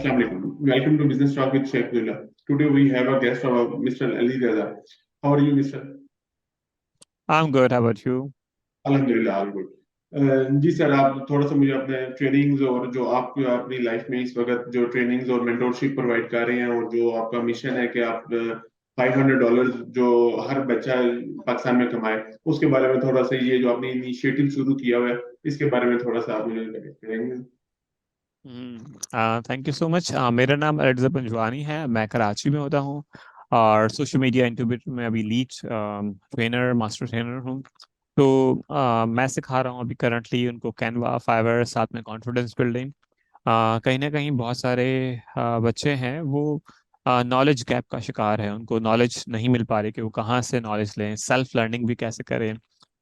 Assalamu alaikum. Welcome to Business Talk with Sheikh Abdullah. Today we have a guest of Mr. Ali Reza. How are you, Mr.? I'm good. How about you? अल्हम्दुलिल्लाह, all good. जी sir, आप थोड़ा सा मुझे अपने trainings और जो आप अपनी लाइफ में इस वक्त जो ट्रेनिंग्स और मेंटोरशिप प्रोवाइड कर रहे हैं और जो आपका मिशन है कि आप $500 जो हर बच्चा पाकिस्तान में कमाए, उसके बारे में थोड़ा सा, ये जो आपने इनिशिएटिव शुरू किया हुआ है, इसके बारे में थोड़ा सा आप मुझे करेंगे? Thank you so much. मेरा नाम अर्ज़ा पंजवानी है। मैं कराची में होता हूँ और सोशल मीडिया इंक्यूबेटर में अभी लीड ट्रेनर मास्टर ट्रेनर हूँ। तो मैं सिखा रहा हूँ अभी करंटली उनको कैनवा, फाइवर, साथ में कॉन्फिडेंस बिल्डिंग। कहीं ना कहीं बहुत सारे बच्चे हैं वो नॉलेज गैप का शिकार है। उनको नॉलेज नहीं मिल पा रही कि वो कहाँ से नॉलेज लें, सेल्फ लर्निंग भी कैसे करें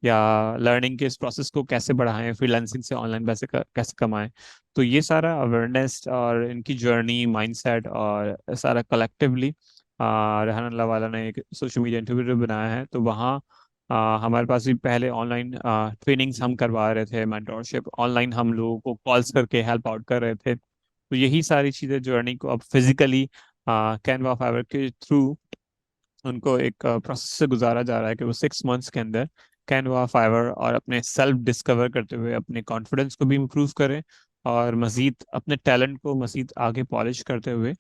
या लर्निंग के इस प्रोसेस को कैसे बढ़ाएं, फ्रीलांसिंग से ऑनलाइन पैसे कैसे कमाएं। तो ये सारा अवेयरनेस और इनकी जर्नी, माइंडसेट और सारा कलेक्टिवली रेहान अल्लाह वाला ने एक सोशल मीडिया इंटरव्यू बनाया है। तो वहाँ हमारे पास भी पहले ऑनलाइन ट्रेनिंग्स हम करवा रहे थे, मेंटोरशिप ऑनलाइन, हम लोगों को कॉल्स करके हेल्प आउट कर रहे थे। तो यही सारी चीज़ें जर्नी को अब फिजिकली कैनवा फाइवर के थ्रू उनको एक प्रोसेस से गुजारा जा रहा है कि वो 6 मंथ्स के अंदर कैनवा, फाइवर और अपने सेल्फ डिस्कवर करते हुए अपने कॉन्फिडेंस को भी इम्प्रूव करें और मज़ीद अपने टैलेंट को मज़ीद आगे पॉलिश करते हुए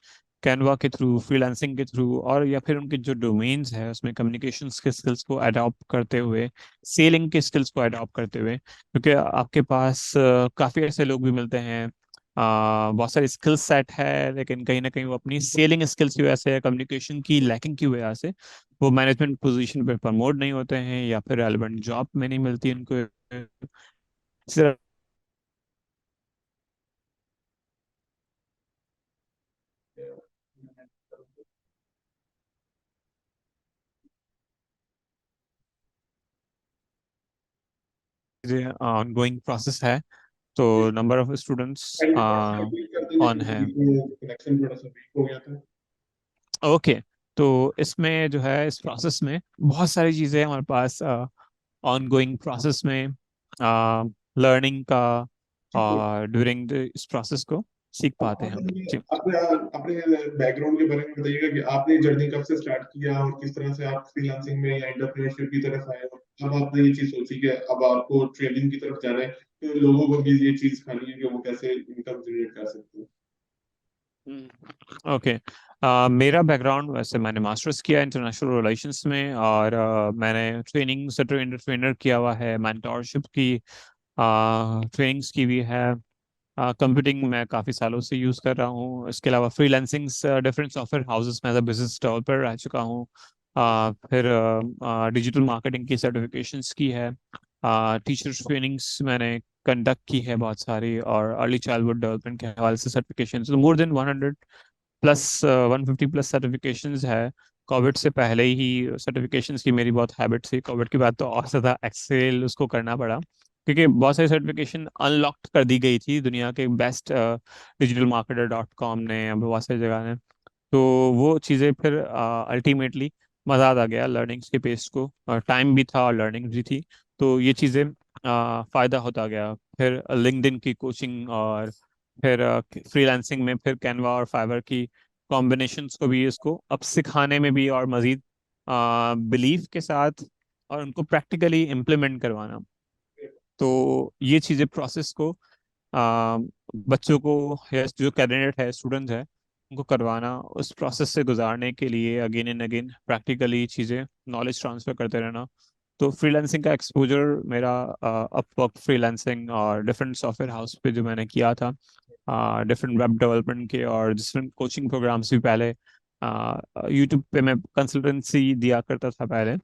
कैनवा के थ्रू, फ्रीलांसिंग के थ्रू और या फिर उनके जो डोमेन्स है उसमें कम्युनिकेशन के स्किल्स को अडॉप्ट करते हुए, सेलिंग के स्किल्स को अडॉप्ट करते हुए, क्योंकि आपके पास काफ़ी ऐसे लोग भी मिलते हैं, बहुत सारे स्किल सेट है, लेकिन कहीं ना कहीं वो अपनी सेलिंग स्किल्स की वजह से, कम्युनिकेशन की लैकिंग की वजह से वो मैनेजमेंट पोजीशन पे प्रमोट नहीं होते हैं या फिर रेलेवेंट जॉब में नहीं मिलती उनको। सिर्फ ऑनगोइंग प्रोसेस है, तो नंबर ऑफ स्टूडेंट्स काइंडली थोड़ा सा रिपीट कर देंगे ऑन क्योंकि है। बीच में कनेक्शन थोड़ा सा वीक हो गया था। ओके, तो इसमें जो है इस प्रोसेस में बहुत सारी चीज़ें हमारे पास ऑनगोइंग प्रोसेस में लर्निंग का ठीक और ड्यूरिंग इस प्रोसेस को सीख अब पाते हैं हम। मुझे जी। अपने अपने बैकग्राउंड के बारे में बताइएगा कि आपने जर्नी कब से स्टार्ट किया और किस तरह से आप फ्रीलांसिंग में या एंटरप्रेन्योरशिप की तरफ आए और अब आपने ये चीज सोची कि अब आपको ट्रेडिंग की तरफ जाना है, तो लोगों को भी ये चीज खानी है कि वो कैसे इनकम जनरेट कर सकते हैं। ओके, मेरा बैकग्राउंड, वैसे मैंने मास्टर्स किया इंटरनेशनल रिलेशंस में और मैंने ट्रेनिंग से ट्रेनर ट्रेनर किया हुआ है, मेंटोरशिप की ट्रेनिंग्स की भी है। कंप्यूटिंग मैं काफ़ी सालों से यूज़ कर रहा हूँ। इसके अलावा फ्रीलांसिंग डिफरेंट सॉफ्टवेयर हाउसेस में एज अ बिजनेस डेवलपर रह चुका हूँ। फिर डिजिटल मार्केटिंग की सर्टिफिकेशंस की है। टीचर्स ट्रेनिंग्स मैंने कंडक्ट की है बहुत सारी, और अर्ली चाइल्डहुड डेवलपमेंट के हवाले से सर्टिफिकेशन, तो more than 100 plus 150 plus certifications है। कोविड से पहले ही सर्टिफिकेशंस की मेरी बहुत हैबिट थी, कोविड के बाद तो और ज़्यादा एक्सेल उसको करना पड़ा, क्योंकि बहुत सारी सर्टिफिकेशन अनलॉक्ड कर दी गई थी दुनिया के बेस्ट डिजिटल मार्केटर .com ने, या बहुत सारी जगह ने। तो वो चीज़ें फिर अल्टीमेटली मज़ा आ गया लर्निंग्स के पेस को, टाइम भी था और लर्निंग भी थी, तो ये चीज़ें फ़ायदा होता गया। फिर लिंक्डइन की कोचिंग और फिर फ्रीलांसिंग में फिर कैनवा और फाइवर की कॉम्बिनेशंस को भी, इसको अब सिखाने में भी और मज़ीद बिलीफ के साथ और उनको प्रैक्टिकली इम्प्लीमेंट करवाना। तो ये चीज़ें प्रोसेस को आ, बच्चों को या जो कैंडिडेट है, स्टूडेंट है, उनको करवाना, उस प्रोसेस से गुजारने के लिए अगेन एंड अगेन प्रैक्टिकली चीज़ें, नॉलेज ट्रांसफ़र करते रहना। तो फ्रीलांसिंग का एक्सपोजर मेरा अपवर्क फ्रीलांसिंग और डिफरेंट सॉफ्टवेयर हाउस पे जो मैंने किया था, डिफरेंट वेब डेवलपमेंट के और डिफरेंट कोचिंग प्रोग्राम्स भी पहले, यूट्यूब पे मैं कंसल्टेंसी दिया करता था पहले।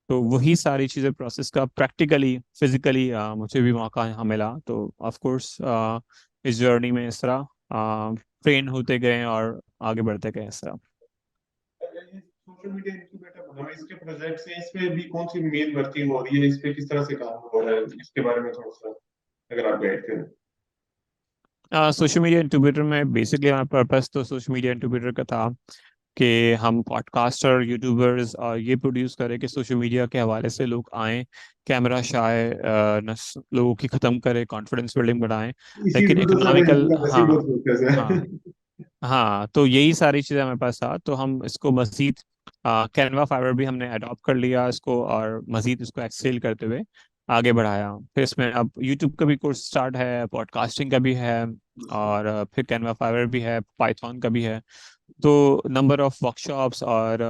तो वही सारी चीज़ें प्रोसेस का प्रैक्टिकली फिजिकली मुझे भी मौका यहाँ मिला, तो ऑफ कोर्स इस जर्नी में इस तरह ट्रेन होते गए और आगे बढ़ते गए इस तरह। ये सोशल मीडिया इंक्यूबेटर बना है, इसके प्रोजेक्ट्स हैं, इस पे भी कौन सी मेन वर्किंग हो रही है, इस पे किस तरह से काम हो रहा है, इसके बारे में थोड़ा सा अगर आप गाइड करें। सोशल मीडिया इंक्यूबेटर में बेसिकली हमारा पर्पस तो सोशल मीडिया इंक्यूबेटर का था कि हम पॉडकास्टर, यूट्यूबर्स और ये प्रोड्यूस करें कि सोशल मीडिया के हवाले से लोग आएँ, कैमरा शाय लोगों की ख़त्म करें, कॉन्फिडेंस बिल्डिंग बढ़ाएं, इसी लेकिन पे तो सर इकोनॉमिकल। इनका हाँ। नसीब और फोकस हाँ। है। हाँ, तो यही सारी चीज़ें हमारे पास था, तो हम इसको मजीद कैनवा फाइबर भी हमने अडॉप्ट कर लिया इसको, और मजीद इसको एक्सेल करते हुए आगे बढ़ाया। फिर इसमें अब यूट्यूब का भी कोर्स स्टार्ट है, पॉडकास्टिंग का भी है, और फिर कैनवा फाइबर भी है, पाइथन का भी है। तो नंबर ऑफ वर्कशॉप्स और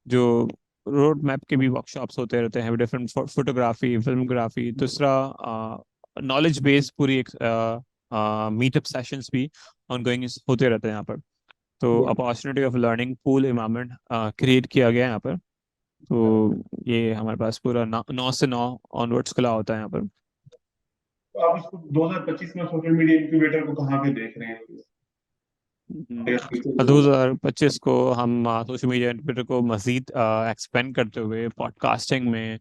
जो रोड मैप के भी वर्कशॉप्स होते रहते हैं, डिफरेंट फोटोग्राफी, फिल्मोग्राफी, दूसरा नॉलेज बेस पूरी एक मीटअप सेशंस भी ऑनगोइंग होते रहते हैं यहाँ पर। तो opportunity of learning pool environment create किया गया है यहाँ पर। तो ये हमारे पास पूरा 9 से 9 ऑनवर्ड्स खुला होता है यहाँ पर। तो आप इसको 2025 में सोशल मीडिया इंक्यूबेटर को कहाँ पे देख रहे हैं? या फ्यूचर में? 2025 को हम सोशल मीडिया ट्विटर को मजीद एक्सपेंड करते हुए पॉडकास्टिंग में,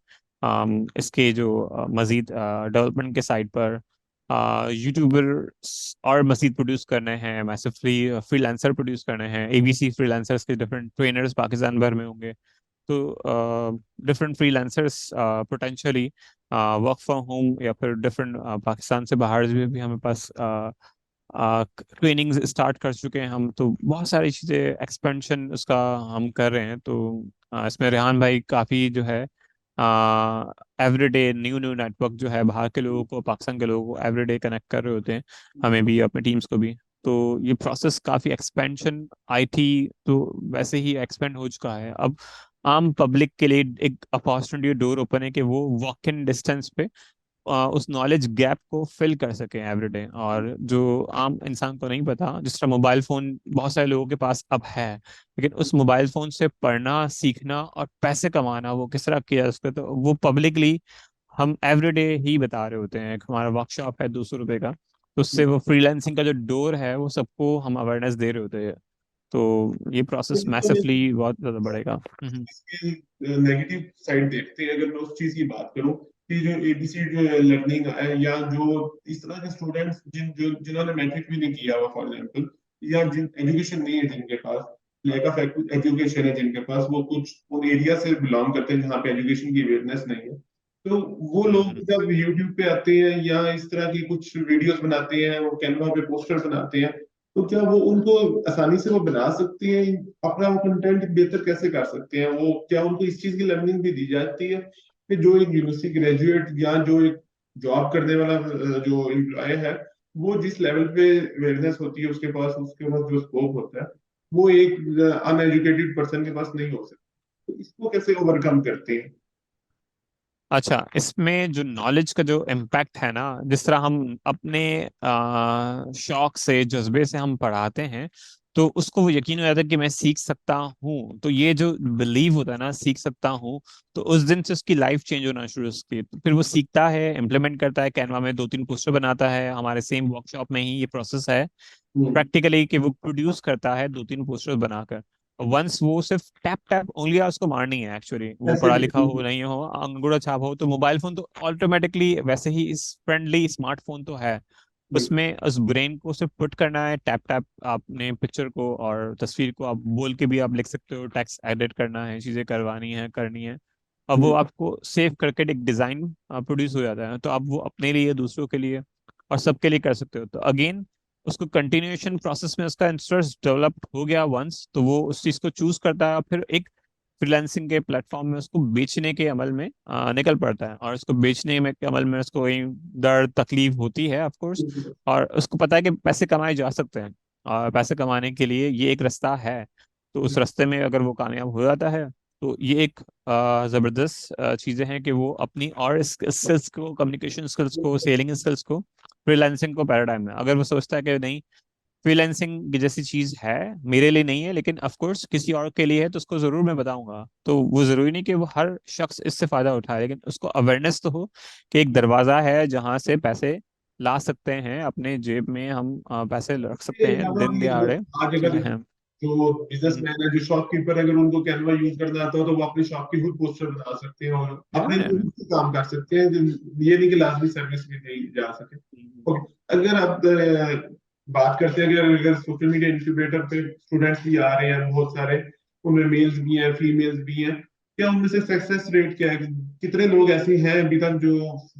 इसके जो मजीद डेवलपमेंट के साइड पर यूट्यूबर और मजीद प्रोड्यूस करने हैं, मैसे फ्रीलांसर प्रोड्यूस करने हैं, एबीसी फ्रीलांसर्स के डिफरेंट ट्रेनर्स पाकिस्तान भर में होंगे। तो different freelancers potentially work from home या फिर डिफरेंट पाकिस्तान से बाहर भी हमारे पास ट्रेनिंग्स स्टार्ट कर चुके हैं हम। तो बहुत सारी चीज़ें एक्सपेंशन उसका हम कर रहे हैं। तो इसमें रेहान भाई काफ़ी जो है एवरीडे न्यू न्यू नेटवर्क जो है बाहर के लोगों को, पाकिस्तान के लोगों को एवरीडे कनेक्ट कर रहे होते हैं, हमें भी, अपने टीम्स को भी। तो ये प्रोसेस काफ़ी एक्सपेंशन आई थी, तो वैसे ही एक्सपेंड हो चुका है। अब आम पब्लिक के लिए एक अपॉर्चुनिटी डोर ओपन है कि वो वॉक इन डिस्टेंस पे उस नॉलेज गैप को फिल कर सके एवरीडे। और जो आम इंसान को नहीं पता, जिस तरह मोबाइल फोन बहुत सारे लोगों के पास अब है, लेकिन उस मोबाइल फोन से पढ़ना, सीखना और पैसे कमाना वो किस तरह किया उसको, तो वो पब्लिकली हम एवरीडे ही बता रहे होते हैं। एक हमारा वर्कशॉप है 200 रुपये का, तो उससे वो फ्रीलांसिंग का जो डोर है वो सबको हम अवेयरनेस दे रहे होते हैं। तो ये प्रोसेस मैसिवली बहुत ज़्यादा बढ़ेगा। हम्म। इसकी नेगेटिव साइड देखते हैं, अगर मैं उस चीज की बात करूं कि जो एबीसी जो लर्निंग है, या जो इस तरह के स्टूडेंट्स जिन्होंने मैट्रिक भी नहीं किया हुआ फॉर एग्जांपल, या जिन एजुकेशन नहीं है, जिनके पास लैक ऑफ एजुकेशन है, जिनके पास वो कुछ उन एरिया से बिलोंग करते हैं जहाँ पे एजुकेशन की अवेयरनेस नहीं है, तो वो लोग हम्म। जब यूट्यूब पे आते हैं या इस तरह की कुछ वीडियोस बनाते हैं, वो कैनवा पे पोस्टर बनाते हैं, तो क्या वो उनको आसानी से वो बना सकते हैं? अपना वो कंटेंट बेहतर कैसे कर सकते हैं? वो क्या उनको इस चीज की लर्निंग भी दी जाती है कि जो एक यूनिवर्सिटी ग्रेजुएट या जो एक जॉब करने वाला जो एम्प्लॉय है, वो जिस लेवल पे अवेयरनेस होती है उसके पास जो स्कोप होता है, वो एक अनएजुकेटेड पर्सन के पास नहीं हो सकता? तो इसको कैसे ओवरकम करते हैं? अच्छा, इसमें जो नॉलेज का जो इम्पैक्ट है ना, जिस तरह हम अपने शौक से, जज्बे से हम पढ़ाते हैं, तो उसको वो यकीन हो जाता है कि मैं सीख सकता हूँ। तो ये जो बिलीव होता है ना, सीख सकता हूँ, तो उस दिन से उसकी लाइफ चेंज होना शुरू होती है। तो फिर वो सीखता है, इम्प्लीमेंट करता है, कैनवा में 2-3 पोस्टर बनाता है, हमारे सेम वर्कशॉप में ही ये प्रोसेस है हम्म। प्रैक्टिकली, कि वो प्रोड्यूस करता है 2-3 पोस्टर्स बनाकर। वंस वो सिर्फ टैप टैप उंगलियां उसको मारनी है, एक्चुअली वो ऐसे पढ़ा भी। लिखा हो नहीं हो, अंगूठा छाप हो, तो मोबाइल फोन तो ऑटोमेटिकली वैसे ही इस फ्रेंडली स्मार्टफोन तो है, बिल्कुल। उसमें उस ब्रेन को सिर्फ पुट करना है, टैप टैप आपने पिक्चर को और तस्वीर को आप बोल के भी आप लिख सकते हो, टेक्स्ट एडिट करना है, चीजें करवानी है, करनी है। अब वो हम्म। आपको सेव करके एक डिजाइन प्रोड्यूस हो जाता है, तो आप वो अपने लिए, दूसरों के लिए और सबके लिए कर सकते हो। तो अगेन उसको कंटिन्यूएशन प्रोसेस में उसका इंटरेस्ट डेवलप हो गया वंस, तो वो उस चीज को चूज करता है, और फिर एक फ्रीलांसिंग के प्लेटफॉर्म में उसको बेचने के अमल में निकल पड़ता है। और उसको बेचने में के अमल में उसको वही दर्द तकलीफ होती है ऑफ कोर्स, और उसको पता है कि पैसे कमाए जा सकते हैं, और पैसे कमाने के लिए ये एक रास्ता है। तो उस रास्ते में अगर वो कामयाब हो जाता है, तो ये एक जबरदस्त चीजें हैं कि वो अपनी और स्किल्स को, कम्युनिकेशन स्किल्स को, सेलिंग स्किल्स को, फ्रीलांसिंग को पैराडाइम में, अगर वो सोचता है कि नहीं, फ्रीलांसिंग की जैसी चीज है मेरे लिए नहीं है, लेकिन ऑफ कोर्स किसी और के लिए है, तो उसको जरूर मैं बताऊंगा। तो वो जरूरी नहीं कि वो हर शख्स इससे फायदा उठाए, लेकिन उसको अवेयरनेस तो हो कि एक दरवाजा है जहां से पैसे ला सकते हैं, अपने जेब में हम पैसे रख सकते इसके हैं, अलावा दिन भी दिहाड़े आज अगर चीजें हैं। जो हम्म। बिजनेसमैन है, जो शॉपकीपर, अगर उनको कैनवा यूज करना आता हो, तो वो अपनी शॉप की खुद पोस्टर बना सकते हैं और अपने लिए भी काम कर सकते हैं। ये नहीं कि लाजमी सर्विस भी दी जा सके। ओके, अगर आप बात करते हैं कि अगर सोशल मीडिया इंक्यूबेटर पे स्टूडेंट्स भी आ रहे हैं बहुत सारे, उनमें मेल्स भी हैं, फीमेल्स भी हैं, क्या उनमें से सक्सेस रेट क्या है? कितने लोग ऐसे हैं अभी तक जो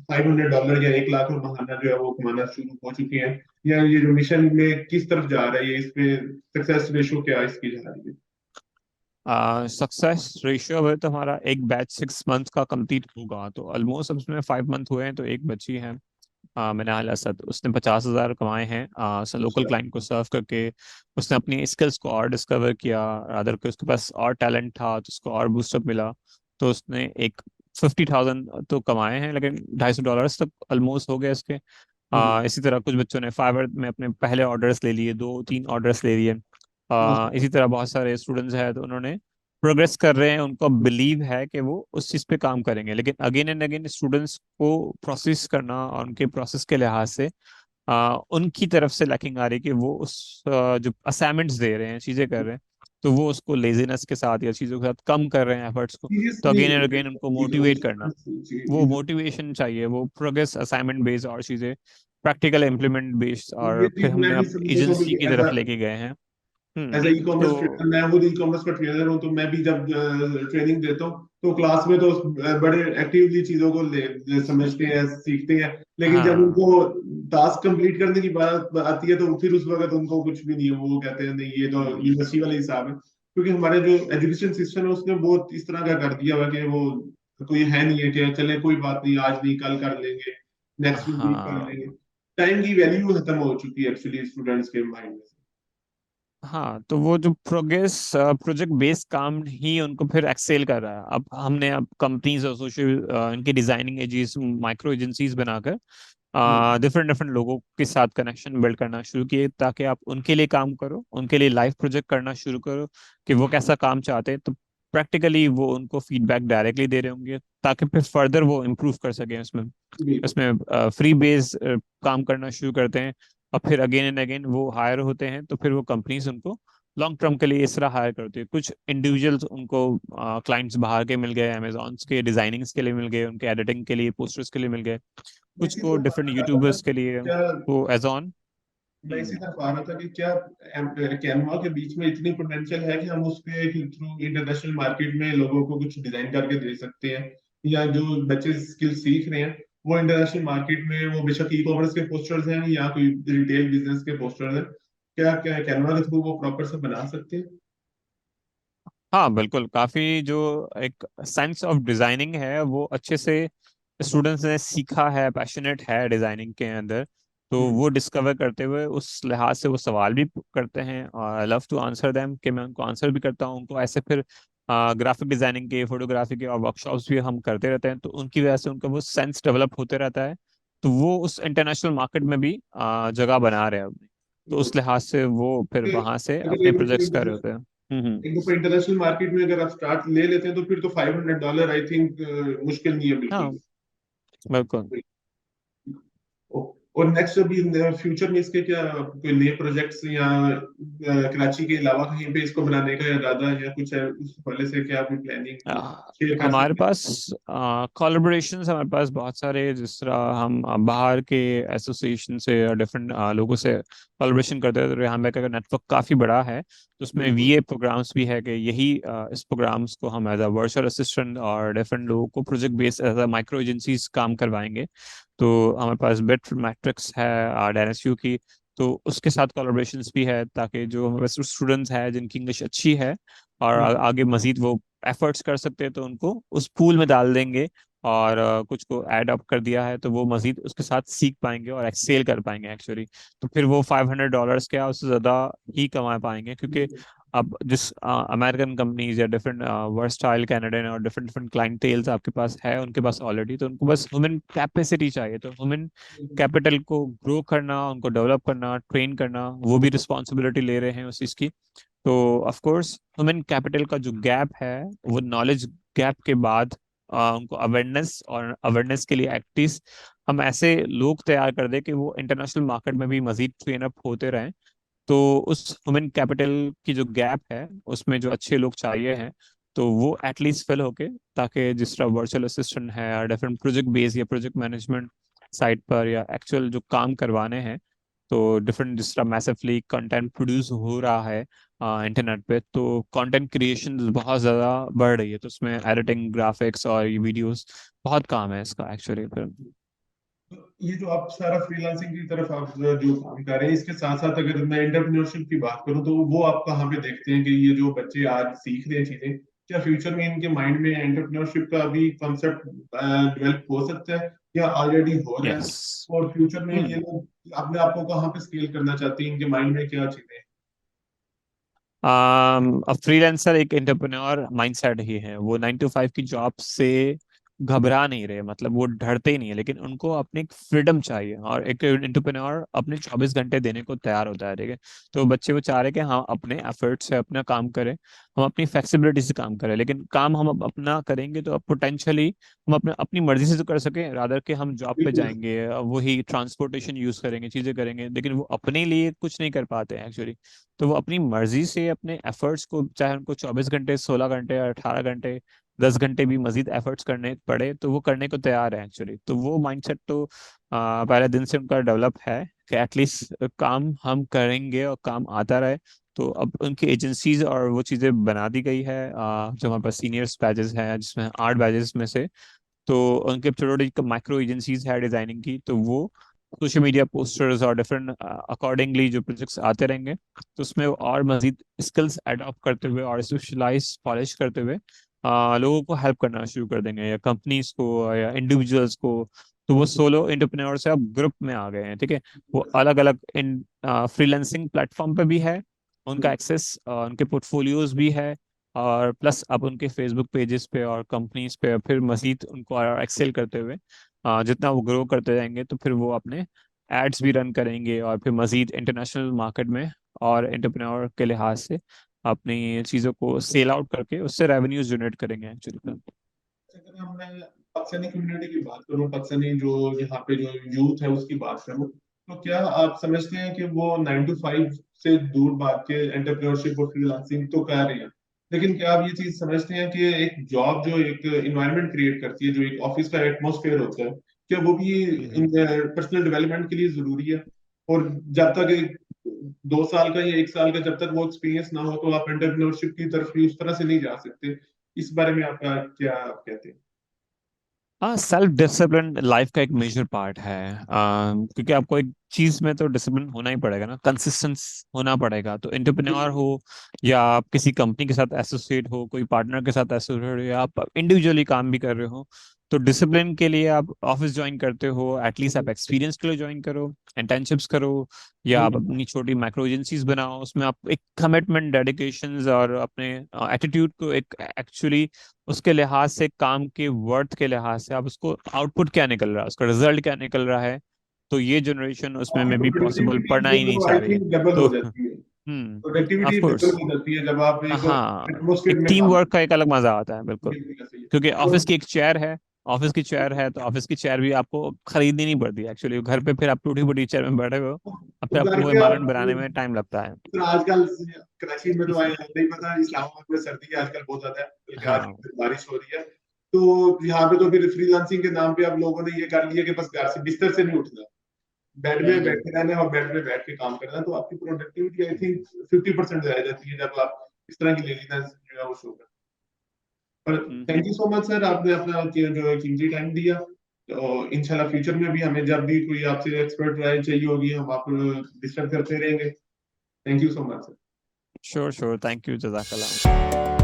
$500 या 1 लाख रुपए जो है वो कमाना शुरू हो चुके हैं? या ये जो मिशन में किस तरफ जा रहा है, ये इसमें सक्सेस रेशो क्या इसकी जा रही है? सक्सेस रेशियो अगर तो हमारा एक बैच 6 मंथ का कंप्लीट होगा, तो ऑलमोस्ट उसमें 5 मंथ हुए हैं, तो एक बची है। मैंने हाल असद उसने 50,000 कमाए हैं लोकल अच्छा। क्लाइंट को सर्व करके। उसने अपनी स्किल्स को और डिस्कवर किया, अदर के उसके पास और टैलेंट था तो उसको और बूस्टअप मिला। तो उसने एक 50,000 तो कमाए हैं, लेकिन $250 तक ऑलमोस्ट हो गए इसके। हम्म। इसी तरह कुछ बच्चों ने फाइवर में अपने पहले ऑर्डर्स ले लिए, 2-3 ऑर्डर्स ले लिए। माशाल्लाह। इसी तरह बहुत सारे स्टूडेंट्स हैं तो उन्होंने प्रोग्रेस कर रहे हैं, उनको बिलीव है कि वो उस चीज़ पे काम करेंगे। लेकिन अगेन एंड अगेन स्टूडेंट्स को प्रोसेस करना और उनके प्रोसेस के लिहाज से उनकी तरफ से लैकिंग आ रही है कि वो उस जो असाइनमेंट्स दे रहे हैं, चीज़ें कर रहे हैं, तो वो उसको लेजीनेस के साथ या चीज़ों के साथ कम कर रहे हैं एफर्ट्स को। सीरियस तो नहीं अगेन है एंड अगेन उनको चीजों मोटिवेट करना, वो मोटिवेशन चाहिए, वो प्रोग्रेस असाइनमेंट बेस्ड और चीज़ें प्रैक्टिकल इम्प्लीमेंट बेस्ड, ये और फिर चीज मैं हमने भी अब समझता हूँ एजेंसी कि की तरफ लेके गए हैं। As a e commerce trainer, तो मैं खुद ई कॉमर्स का ट्रेनर हूँ, तो मैं भी जब ट्रेनिंग देता हूँ तो क्लास में तो बड़े एक्टिवली चीजों को समझते हैं, सीखते हैं। लेकिन जब हाँ, उनको टास्क कंप्लीट करने की बात आती है तो फिर उस वक्त उनको कुछ भी नहीं है, वो कहते हैं नहीं ये तो हम्म, यूनिवर्सिटी वाला हिसाब है। क्योंकि हमारे जो एजुकेशन सिस्टम है उसने बहुत इस तरह का कर दिया हुआ कि वो कोई है नहीं है कि चले कोई बात नहीं, आज नहीं कल कर लेंगे, नेक्स्ट वीक कर हाँ, लेंगे। टाइम की वैल्यू खत्म हो चुकी है एक्चुअली स्टूडेंट्स के माइंड में हाँ। तो वो जो प्रोग्रेस प्रोजेक्ट बेस्ड काम ही उनको फिर एक्सेल कर रहा है। अब कंपनीज और सोशल इनकी डिजाइनिंग एजेंसीज, माइक्रो एजेंसीज बनाकर से। डिफरेंट डिफरेंट लोगों के साथ कनेक्शन बिल्ड करना शुरू किए, ताकि आप उनके लिए काम करो, उनके लिए लाइव प्रोजेक्ट करना शुरू करो कि वो कैसा काम चाहते हैं। तो प्रैक्टिकली वो उनको फीडबैक डायरेक्टली दे रहे होंगे, ताकि फिर फर्दर वो इम्प्रूव कर सकें उसमें। बिल्कुल। इसमें फ्री बेस काम करना शुरू करते हैं, और फिर अगेन एंड अगेन वो हायर होते हैं, तो फिर वो कंपनीज उनको लॉन्ग टर्म के लिए इस तरह हायर करती है। कुछ इंडिविजुअल्स उनको क्लाइंट्स बाहर के मिल गए, अमेजॉन के डिजाइनिंग्स के लिए मिल गए, उनके एडिटिंग के लिए, पोस्टर्स के लिए मिल गए, मैं कुछ इसी को तरफ आ डिफरेंट रहा था यूट्यूबर्स के लिए, क्या वो एज ऑन। मैं इसी तरफ आ रहा था कि क्या कैनवा के बीच में इतनी पोटेंशियल है कि हम उसके थ्रू इंटरनेशनल मार्केट में लोगों को कुछ डिजाइन करके दे सकते हैं, या जो बच्चे स्किल सीख रहे हैं वो इंटरनेशनल मार्केट में, वो बेशक ई कॉमर्स के पोस्टर्स हैं या कोई रिटेल बिजनेस के पोस्टर्स हैं, क्या क्या कैनवा के थ्रू वो प्रॉपर से बना सकते हैं? हाँ बिल्कुल, काफी जो एक साइंस ऑफ डिजाइनिंग है वो अच्छे से स्टूडेंट्स ने सीखा है, पैशनेट है डिजाइनिंग के अंदर। तो हम्म। वो डिस्कवर करते हुए उस लिहाज से वो सवाल भी करते हैं, और I love to answer them, कि मैं उनको आंसर भी करता हूँ उनको। ऐसे फिर ग्राफिक डिजाइनिंग के, फोटोग्राफी के और वर्कशॉप्स भी हम करते रहते हैं, तो उनकी वजह से उनका वो सेंस डेवलप होते रहता है। तो वो उस इंटरनेशनल मार्केट में भी जगह बना रहे हैं अपनी। तो उस लिहाज से वो फिर वहां से अगर अपने एक दफे प्रोजेक्ट्स कर रहे होते हैं। हम्म। एक दफे इंटरनेशनल मार्केट में अगर आप स्टार्ट ले लेते हैं तो फिर तो $500 आई थिंक मुश्किल नहीं है बिल्कुल हाँ बिल्कुल। भी। और नेक्स्ट अभी फ्यूचर में इसके क्या कोई नए प्रोजेक्ट्स या कराची के अलावा कहीं पे इसको बनाने का इरादा है या कुछ है, उस हवाले से क्या कोई प्लानिंग शेयर कर हमारे सकते हैं? पास कोलैबोरेशंस हमारे पास बहुत सारे, जिस तरह हम बाहर के एसोसिएशन से और डिफरेंट लोगों से कोलैबोरेशन करते हैं। तो रेहान भाई का नेटवर्क काफ़ी बड़ा है, तो उसमें बिल्कुल। वीए प्रोग्राम्स भी है कि यही इस प्रोग्राम्स को हम एज अ वर्चुअल असिस्टेंट और डिफरेंट लोगों को project based as a micro agencies काम करवाएंगे। तो हमारे पास बिट मैट्रिक्स है डैनएसयू की, तो उसके साथ कोलैबोरेशंस भी है, ताकि जो हमारे पास स्टूडेंट्स हैं जिनकी इंग्लिश अच्छी है और हम्म। आगे मजीद वो एफर्ट्स कर सकते हैं, तो उनको उस पूल में डाल देंगे। और कुछ को ऐड अप कर दिया है तो वो मजीद उसके साथ सीख पाएंगे और एक्सेल कर पाएंगे एक्चुअली। तो फिर वो $500 क्या उससे ज़्यादा ही कमा पाएंगे, क्योंकि बिल्कुल। अब जिस अमेरिकन कंपनीज या डिफरेंट वर्सटाइल कैनेडियन और डिफरेंट डिफरेंट क्लाइंटेल्स आपके पास है, उनके पास ऑलरेडी, तो उनको बस ह्यूमन कैपेसिटी चाहिए। तो ह्यूमन कैपिटल को ग्रो करना, उनको डेवलप करना, ट्रेन करना, वो भी रिस्पॉन्सिबिलिटी ले रहे हैं उस चीज़ की। तो ऑफ कोर्स ह्यूमन कैपिटल का जो गैप है, वो नॉलेज गैप के बाद उनको अवेयरनेस, और अवेयरनेस के लिए एक्टिव हम ऐसे लोग तैयार कर दे कि वो इंटरनेशनल मार्केट में भी मजीद ट्रेन अप होते रहें। तो उस ह्यूमन कैपिटल की जो गैप है, उसमें जो अच्छे लोग चाहिए हैं, तो वो एटलीस्ट फिल होके, ताकि जिस तरह वर्चुअल असिस्टेंट है, डिफरेंट प्रोजेक्ट बेस या प्रोजेक्ट मैनेजमेंट साइट पर, या एक्चुअल जो काम करवाने हैं, तो डिफरेंट जिस तरह मैसिवली कंटेंट प्रोड्यूस हो रहा है इंटरनेट पे, तो कंटेंट क्रिएशन बहुत ज़्यादा बढ़ रही है, तो उसमें एडिटिंग, ग्राफिक्स और ये वीडियोस बहुत काम है इसका एक्चुअली फिर। ये जो आप सारा फ्रीलांसिंग की तरफ आप जो काम कर रहे हैं, इसके साथ साथ अगर मैं एंटरप्रेन्योरशिप की बात करूं तो वो आप कहाँ पे देखते हैं कि ये जो बच्चे आज सीख रहे हैं चीजें, क्या फ्यूचर में इनके माइंड में एंटरप्रेन्योरशिप का भी कॉन्सेप्ट डेवलप हो सकता है या ऑलरेडी हो रहा है? यस। और फ्यूचर में ये लोग अपने आप को कहाँ पे स्केल करना चाहते हैं, इनके माइंड में क्या चीजें हैं? अब फ्रीलांसर एक एंटरप्रेन्योर माइंडसेट ही है, वो 9 to 5 की जॉब से घबरा नहीं रहे, मतलब वो डरते ही नहीं है, लेकिन उनको अपनी एक फ्रीडम चाहिए, और एक एंटरप्रेन्योर अपने 24 घंटे देने को तैयार होता है, ठीक है। तो बच्चे वो चाह रहे हैं कि हम अपने एफर्ट से अपना काम करें, हम अपनी फ्लेक्सिबिलिटी से काम करें, लेकिन काम हम अपना करेंगे तो पोटेंशियली हम अपने अपनी मर्जी से तो कर सकें, रादर के हम जॉब पे बिल्कुल। जाएंगे, वही ट्रांसपोर्टेशन यूज करेंगे, चीजें करेंगे, लेकिन वो अपने लिए कुछ नहीं कर पाते हैं एक्चुअली। तो वो अपनी मर्जी से अपने एफर्ट्स को, चाहे उनको 24 घंटे, 16 घंटे या 18 घंटे, 10 घंटे भी मजीद एफर्ट्स करने पड़े, तो वो करने को तैयार है एक्चुअली। तो वो माइंडसेट तो पहले दिन से उनका डेवलप है कि एटलीस्ट काम हम करेंगे और काम आता रहे। तो अब उनकी एजेंसीज और वो चीज़ें बना दी गई है, जो हमारे पास सीनियर्स बैचेस हैं, जिसमें 8 बैचेस में से तो उनके छोटे छोटे माइक्रो एजेंसीज है डिजाइनिंग की, तो वो सोशल मीडिया पोस्टर्स और डिफरेंट अकॉर्डिंगली जो प्रोजेक्ट्स आते रहेंगे, तो उसमें वो और मजीद स्किल्स अडॉप्ट करते हुए और स्पेशलाइज पॉलिश करते हुए लोगों को हेल्प करना शुरू कर देंगे, या कंपनीज को या इंडिविजुअल्स को। तो वो सोलो एंटरप्रेन्योर से अब ग्रुप में आ गए हैं, ठीक है। वो अलग अलग इन फ्रीलांसिंग प्लेटफॉर्म पे भी है, उनका एक्सेस, उनके पोर्टफोलियोज भी है, और प्लस अब उनके फेसबुक पेजेस पे और कंपनीज पे फिर मजीद उनको और एक्सेल करते हुए जितना वो ग्रो करते जाएंगे, तो फिर वो अपने एड्स भी रन करेंगे, और फिर मजीद इंटरनेशनल मार्केट में और एंटरप्रेन्योर के लिहाज से अपनी चीज़ों को सेल आउट करके उससे रेवेन्यूज जनरेट करेंगे एक्चुअली। अगर हम मैं पाकिस्तानी कम्युनिटी की बात करूं, पाकिस्तानी जो यहाँ पे जो यूथ है उसकी बात करूं, तो क्या आप समझते हैं कि वो 9 to 5 से दूर भाग के एंटरप्रेन्योरशिप और फ्रीलांसिंग तो कर रहे हैं, लेकिन क्या आप ये चीज समझते हैं कि एक जॉब जो एक इन्वायरमेंट क्रिएट करती है, जो एक ऑफिस का एटमोसफेयर होता है, क्या वो भी हम्म। पर्सनल डेवलपमेंट के लिए जरूरी है? और जब तक 2 साल का या 1 साल का जब तक वो एक्सपीरियंस ना हो तो आप एंटरप्रेन्योरशिप की तरफ भी उस तरह से नहीं जा सकते? इस बारे में आपका क्या आप कहते हैं? हाँ, सेल्फ डिसिप्लिन लाइफ का एक मेजर पार्ट है, क्योंकि आपको एक चीज में तो डिसिप्लिन होना ही पड़ेगा ना, कंसिस्टेंस होना पड़ेगा। तो एंटरप्रेन्योर हो या आप किसी कंपनी के साथ एसोसिएट हो, कोई पार्टनर के साथ एसोसिएट हो, या आप इंडिविजुअली काम भी कर रहे हो, तो डिसिप्लिन के लिए आप ऑफिस ज्वाइन करते हो, एटलीस्ट आप एक्सपीरियंस के लिए ज्वाइन करो, इंटर्नशिप्स करो, या आप अपनी छोटी माइक्रो एजेंसीज बनाओ, उसमें आप एक कमिटमेंट, डेडिकेशंस और अपने एटीट्यूड को एक एक्चुअली उसके लिहाज से, काम के वर्थ के लिहाज से, आप उसको आउटपुट क्या निकल रहा है, उसका रिजल्ट क्या निकल रहा है, तो ये जनरेशन उसमें आपकी में भी पॉसिबल प्रोडक्टिविटी पढ़ना जो ही है नहीं वो चाह आई रही है। थिंक डबल तो हो जाती है। Of productivity course. डबल हो जाती है जब आप एक हाँ, एटमोसफेयर एक में टीम काम वर्क करते का एक अलग मजा आता है, बिल्कुल। हैं। बिल्कुल सही है। क्योंकि और ऑफिस की एक चेयर है, ऑफिस की चेयर है, तो ऑफिस की चेयर भी आपको खरीदनी नहीं पड़ती एक्चुअली, घर पे फिर आप टूटी फूटी चेयर में बैठे हो, अब फिर घर आपको वो पे इन्वायरमेंट आप बनाने में टाइम लगता है। फिर आजकल कराची में तो आए नहीं पता, इस्लामाबाद में सर्दी आजकल बहुत ज्यादा है, बल्कि आज हाँ। फिर बारिश हो रही है। तो यहाँ पे तो फिर फ्रीलांसिंग के नाम पे अब लोगों ने ये कर लिया कि बस घर से बिस्तर से नहीं उठना, बेड में हम्म। बैठे रहना है और बेड में बैठ के काम करना है, तो आपकी प्रोडक्टिविटी आई थिंक 50% रह जाती है जब आप इस तरह की लेजीनेस जो है वो शो करते हैं। पर thank you hmm. So much sir, आपने अपना जो है कीमती टाइम दिया। तो इंशाल्लाह फ्यूचर में भी हमें जब भी कोई आपसे एक्सपर्ट राय चाहिए होगी हम आपको डिस्कस करते रहेंगे। Thank you so much sir. Sure sure, thank you, जजाकल्ला।